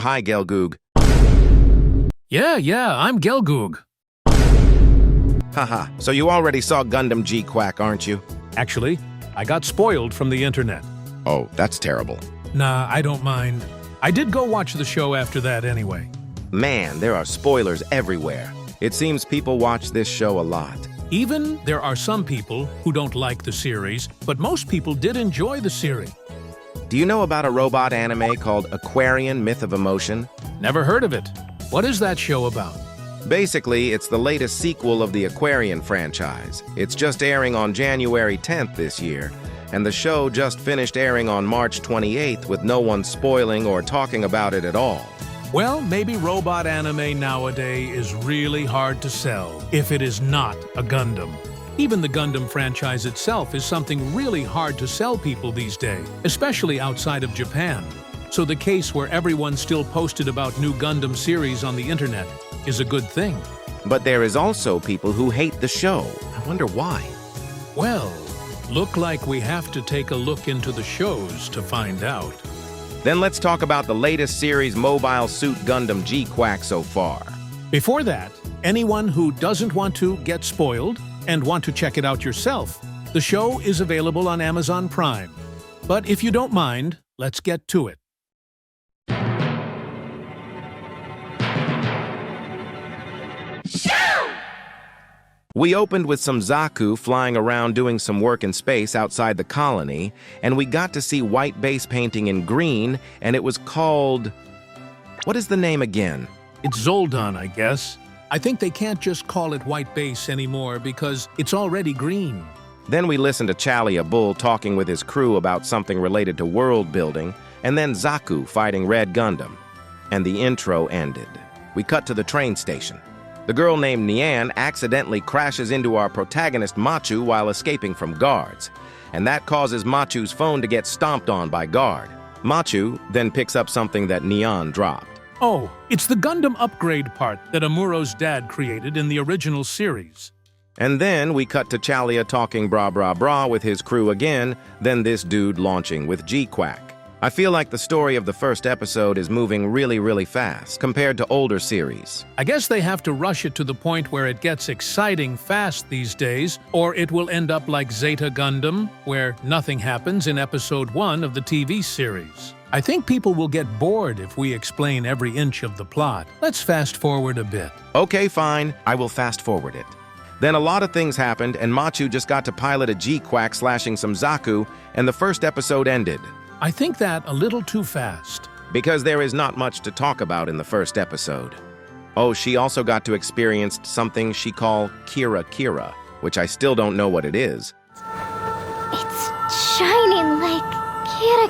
hi, Gelgoog. Yeah, I'm Gelgoog. Haha, so you already saw Gundam G-Quack, aren't you? Actually, I got spoiled from the internet. Oh, that's terrible. Nah, I don't mind. I did go watch the show after that anyway. Man, there are spoilers everywhere. It seems people watch this show a lot. Even there are some people who don't like the series, but most people did enjoy the series. Do you know about a robot anime called Aquarian Myth of Emotion? Never heard of it. What is that show about? Basically, it's the latest sequel of the Aquarian franchise. It's just airing on January 10th this year, and the show just finished airing on March 28th with no one spoiling or talking about it at all. Well, maybe robot anime nowadays is really hard to sell if it is not a Gundam. Even the Gundam franchise itself is something really hard to sell people these days, especially outside of Japan. So the case where everyone still posted about new Gundam series on the internet is a good thing. But there is also people who hate the show. I wonder why. Well, look like we have to take a look into the shows to find out. Then let's talk about the latest series Mobile Suit Gundam G-Quack so far. Before that, anyone who doesn't want to get spoiled and want to check it out yourself, the show is available on Amazon Prime. But if you don't mind, let's get to it. We opened with some Zaku flying around doing some work in space outside the colony, and we got to see white base painting in green, and it was called... What is the name again? It's Zoldan, I guess. I think they can't just call it white base anymore because it's already green. Then we listened to Chalia Bull talking with his crew about something related to world building, and then Zaku fighting Red Gundam. And the intro ended. We cut to the train station. The girl named Nian accidentally crashes into our protagonist Machu while escaping from guards, and that causes Machu's phone to get stomped on by guard. Machu then picks up something that Nian dropped. Oh, it's the Gundam upgrade part that Amuro's dad created in the original series. And then we cut to Chalia talking bra bra bra with his crew again, then this dude launching with G-Quack. I feel like the story of the first episode is moving really fast compared to older series. I guess they have to rush it to the point where it gets exciting fast these days, or it will end up like Zeta Gundam, where nothing happens in episode 1 of the TV series. I think people will get bored if we explain every inch of the plot. Let's fast forward a bit. Okay, fine. I will fast forward it. Then a lot of things happened, and Machu just got to pilot a G-Quack slashing some Zaku, and the first episode ended. I think that a little too fast. Because there is not much to talk about in the first episode. Oh, she also got to experience something she called Kira, which I still don't know what it is. It's shining like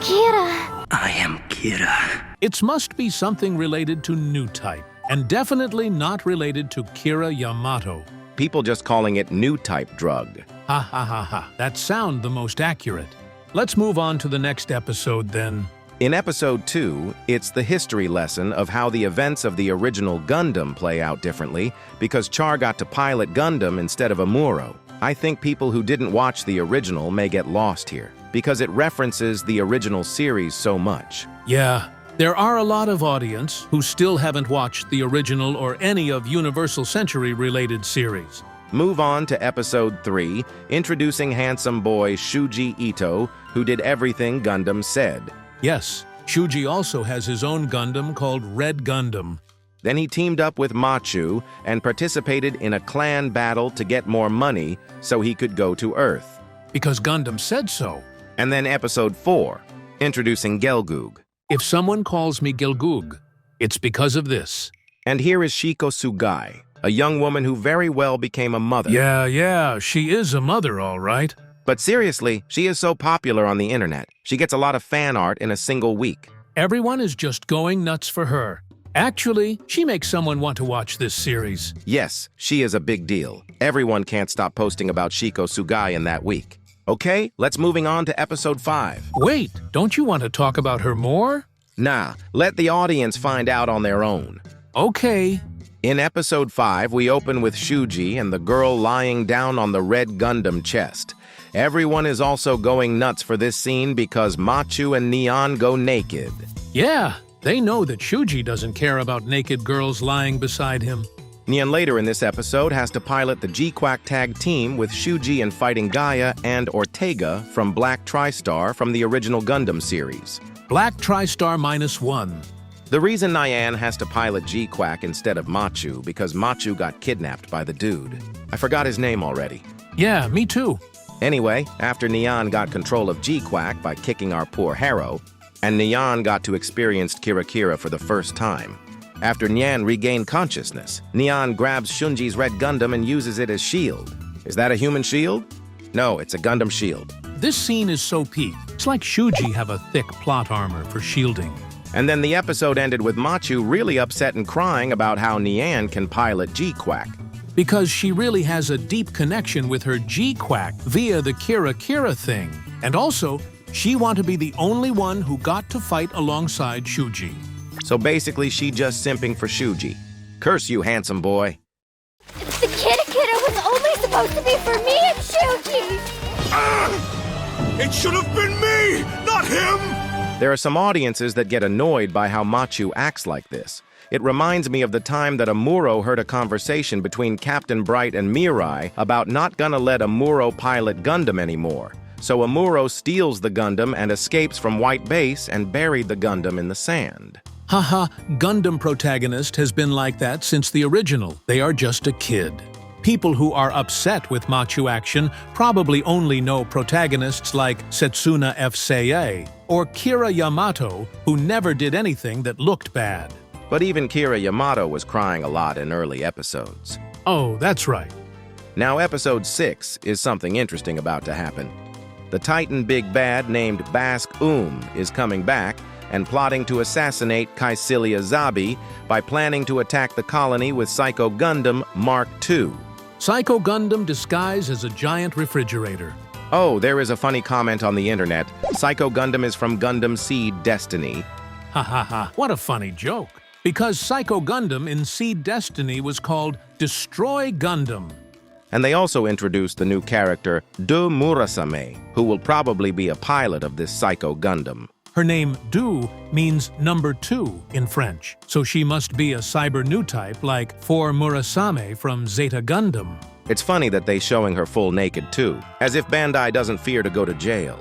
Kira. I am Kira. It must be something related to New Type, and definitely not related to Kira Yamato. People just calling it New Type drug. Ha. That sound the most accurate. Let's move on to the next episode then. In episode 2, it's the history lesson of how the events of the original Gundam play out differently because Char got to pilot Gundam instead of Amuro. I think people who didn't watch the original may get lost here because it references the original series so much. Yeah, there are a lot of audience who still haven't watched the original or any of Universal Century-related series. Move on to episode 3, introducing handsome boy Shuji Ito, who did everything Gundam said. Yes, Shuji also has his own Gundam called Red Gundam. Then he teamed up with Machu and participated in a clan battle to get more money so he could go to Earth. Because Gundam said so. And then episode 4, introducing Gelgoog. If someone calls me Gelgoog, it's because of this. And here is Shiko Sugai, a young woman who very well became a mother. Yeah, she is a mother, all right. But seriously, she is so popular on the internet. She gets a lot of fan art in a single week. Everyone is just going nuts for her. Actually, she makes someone want to watch this series. Yes, she is a big deal. Everyone can't stop posting about Shiko Sugai in that week. Okay, let's moving on to episode 5. Wait, don't you want to talk about her more? Nah, let the audience find out on their own. Okay. In episode 5, we open with Shuji and the girl lying down on the Red Gundam chest. Everyone is also going nuts for this scene because Machu and Neon go naked. Yeah, They know that Shuji doesn't care about naked girls lying beside him. Nyan later in this episode has to pilot the G-Quack tag team with Shuji and Fighting Gaia and Ortega from Black TriStar from the original Gundam series. Black TriStar -1. The reason Nyan has to pilot G-Quack instead of Machu because Machu got kidnapped by the dude. I forgot his name already. Yeah, me too. Anyway, after Nyan got control of G-Quack by kicking our poor Harrow, and Nyan got to experience Kira Kira for the first time. After Nyan regained consciousness, Nyan grabs Shunji's red Gundam and uses it as shield. Is that a human shield? No, it's a Gundam shield. This scene is so peak. It's like Shuji have a thick plot armor for shielding. And then the episode ended with Machu really upset and crying about how Nyan can pilot G-Quack. Because she really has a deep connection with her G-Quack via the Kira Kira thing. And also, she wanted to be the only one who got to fight alongside Shuji. So basically, she just simping for Shuji. Curse you, handsome boy. The Kidda was only supposed to be for me and Shuji! It should have been me, not him! There are some audiences that get annoyed by how Machu acts like this. It reminds me of the time that Amuro heard a conversation between Captain Bright and Mirai about not gonna let Amuro pilot Gundam anymore. So Amuro steals the Gundam and escapes from White Base and buried the Gundam in the sand. Haha, Gundam protagonist has been like that since the original. They are just a kid. People who are upset with Machu action probably only know protagonists like Setsuna F. Seiei or Kira Yamato, who never did anything that looked bad. But even Kira Yamato was crying a lot in early episodes. Oh, that's right. Now episode 6 is something interesting about to happen. The Titan Big Bad named Bask is coming back and plotting to assassinate Kaicilia Zabi by planning to attack the colony with Psycho Gundam Mark II. Psycho Gundam disguised as a giant refrigerator. Oh, there is a funny comment on the internet. Psycho Gundam is from Gundam Seed Destiny. Ha ha ha, what a funny joke. Because Psycho Gundam in Seed Destiny was called Destroy Gundam. And they also introduced the new character, Du Murasame, who will probably be a pilot of this Psycho Gundam. Her name, Du, means number 2 in French, so she must be a cyber new type like 4 Murasame from Zeta Gundam. It's funny that they showing her full naked too, as if Bandai doesn't fear to go to jail.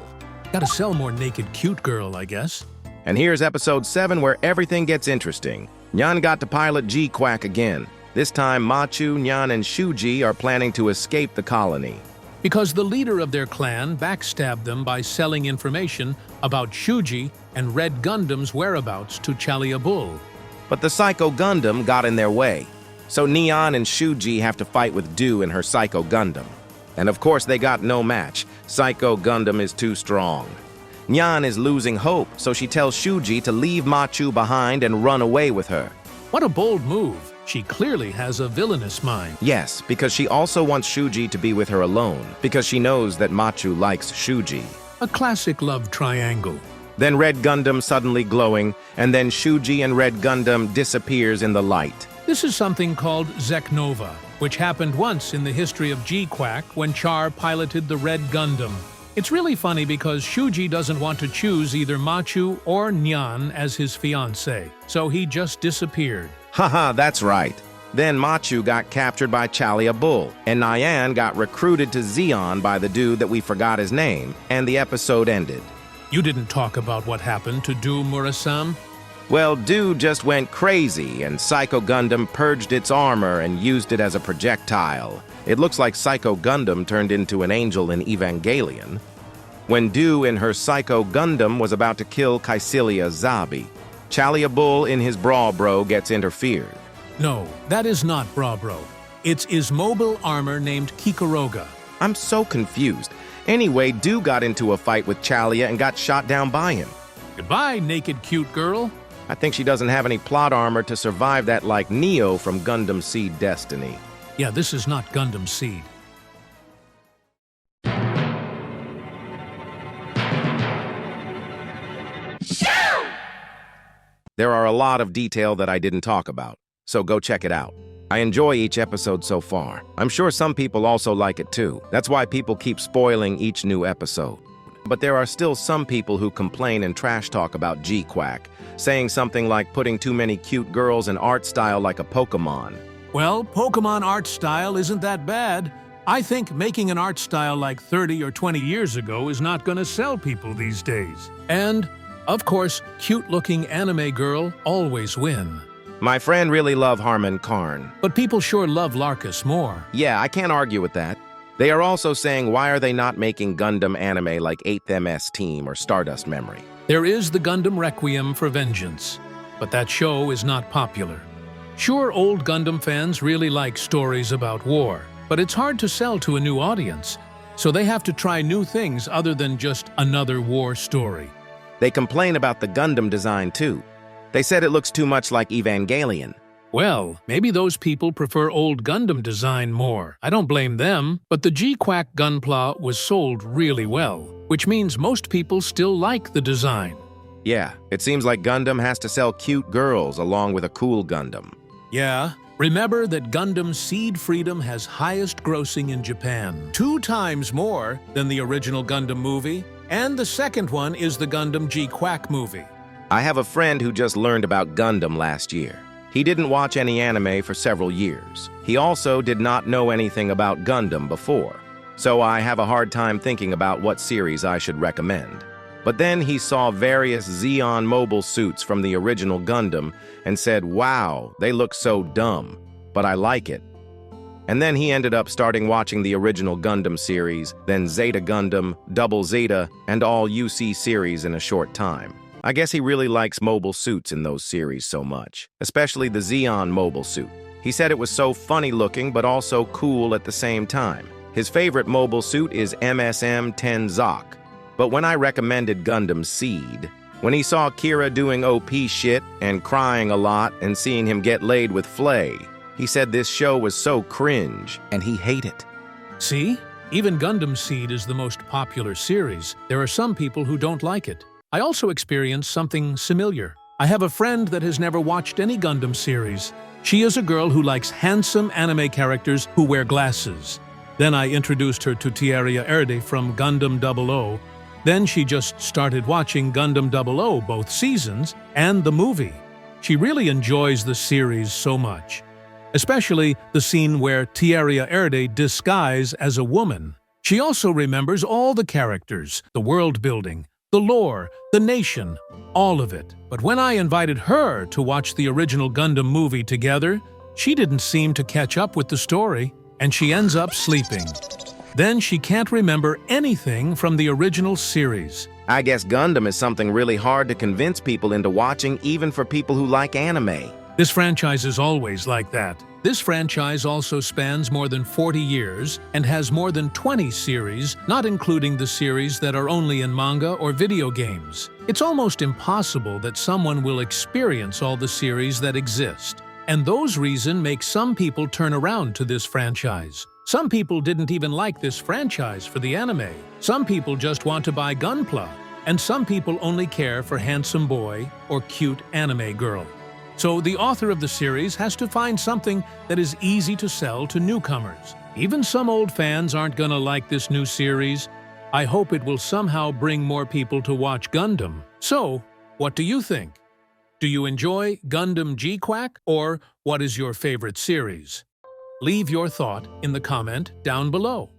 Gotta sell more naked cute girl, I guess. And here's episode 7 where everything gets interesting. Nyan got to pilot G-Quack again. This time, Machu, Nyan, and Shuji are planning to escape the colony. Because the leader of their clan backstabbed them by selling information about Shuji and Red Gundam's whereabouts to Chalia Bull. But the Psycho Gundam got in their way. So Nyan and Shuji have to fight with Du and her Psycho Gundam. And of course they got no match. Psycho Gundam is too strong. Nyan is losing hope, so she tells Shuji to leave Machu behind and run away with her. What a bold move. She clearly has a villainous mind. Yes, because she also wants Shuji to be with her alone, because she knows that Machu likes Shuji. A classic love triangle. Then Red Gundam suddenly glowing, and then Shuji and Red Gundam disappears in the light. This is something called Zeknova, which happened once in the history of G-Quack when Char piloted the Red Gundam. It's really funny because Shuji doesn't want to choose either Machu or Nyan as his fiancé, so he just disappeared. Haha, that's right. Then Machu got captured by Chalia Bull, and Nyan got recruited to Zeon by the dude that we forgot his name, and the episode ended. You didn't talk about what happened to Du Murasame? Well, dude just went crazy, and Psycho Gundam purged its armor and used it as a projectile. It looks like Psycho Gundam turned into an angel in Evangelion. When Du in her Psycho Gundam was about to kill Kaicilia Zabi, Chalia Bull in his Bra Bro gets interfered. No, that is not Bra Bro. It's his mobile armor named Kikoroga. I'm so confused. Anyway, Du got into a fight with Chalia and got shot down by him. Goodbye, naked cute girl. I think she doesn't have any plot armor to survive that like Neo from Gundam Seed Destiny. Yeah, this is not Gundam Seed. There are a lot of detail that I didn't talk about, so go check it out. I enjoy each episode so far. I'm sure some people also like it too. That's why people keep spoiling each new episode. But there are still some people who complain and trash talk about G-Quack, saying something like putting too many cute girls in art style like a Pokemon. Well, Pokemon art style isn't that bad. I think making an art style like 30 or 20 years ago is not going to sell people these days. And, of course, cute-looking anime girl always win. My friend really love Harmon Karn. But people sure love Larkus more. Yeah, I can't argue with that. They are also saying, why are they not making Gundam anime like 8th MS Team or Stardust Memory? There is the Gundam Requiem for Vengeance, but that show is not popular. Sure, old Gundam fans really like stories about war, but it's hard to sell to a new audience, so they have to try new things other than just another war story. They complain about the Gundam design too. They said it looks too much like Evangelion. Well, maybe those people prefer old Gundam design more. I don't blame them, but the G-Quack Gunpla was sold really well, which means most people still like the design. Yeah, it seems like Gundam has to sell cute girls along with a cool Gundam. Yeah, remember that Gundam Seed Freedom has highest grossing in Japan, 2 times more than the original Gundam movie, and the second one is the Gundam G-Quack movie. I have a friend who just learned about Gundam last year. He didn't watch any anime for several years. He also did not know anything about Gundam before, so I have a hard time thinking about what series I should recommend. But then he saw various Zeon mobile suits from the original Gundam and said, wow, they look so dumb, but I like it. And then he ended up starting watching the original Gundam series, then Zeta Gundam, Double Zeta, and all UC series in a short time. I guess he really likes mobile suits in those series so much, especially the Zeon mobile suit. He said it was so funny looking but also cool at the same time. His favorite mobile suit is MSM-10 Zoc. But when I recommended Gundam Seed, when he saw Kira doing OP shit and crying a lot and seeing him get laid with Flay, he said this show was so cringe and he hated it. See? Even Gundam Seed is the most popular series. There are some people who don't like it. I also experienced something similar. I have a friend that has never watched any Gundam series. She is a girl who likes handsome anime characters who wear glasses. Then I introduced her to Tieria Erde from Gundam 00. Then she just started watching Gundam 00 both seasons and the movie. She really enjoys the series so much, especially the scene where Tieria Erde disguises as a woman. She also remembers all the characters, the world building, the lore, the nation, all of it. But when I invited her to watch the original Gundam movie together, she didn't seem to catch up with the story, and she ends up sleeping. Then she can't remember anything from the original series. I guess Gundam is something really hard to convince people into watching, even for people who like anime. This franchise is always like that. This franchise also spans more than 40 years and has more than 20 series, not including the series that are only in manga or video games. It's almost impossible that someone will experience all the series that exist. And those reasons make some people turn around to this franchise. Some people didn't even like this franchise for the anime. Some people just want to buy Gunpla. And some people only care for handsome boy or cute anime girl. So the author of the series has to find something that is easy to sell to newcomers. Even some old fans aren't gonna like this new series. I hope it will somehow bring more people to watch Gundam. So, what do you think? Do you enjoy Gundam G-Quack, or what is your favorite series? Leave your thought in the comment down below.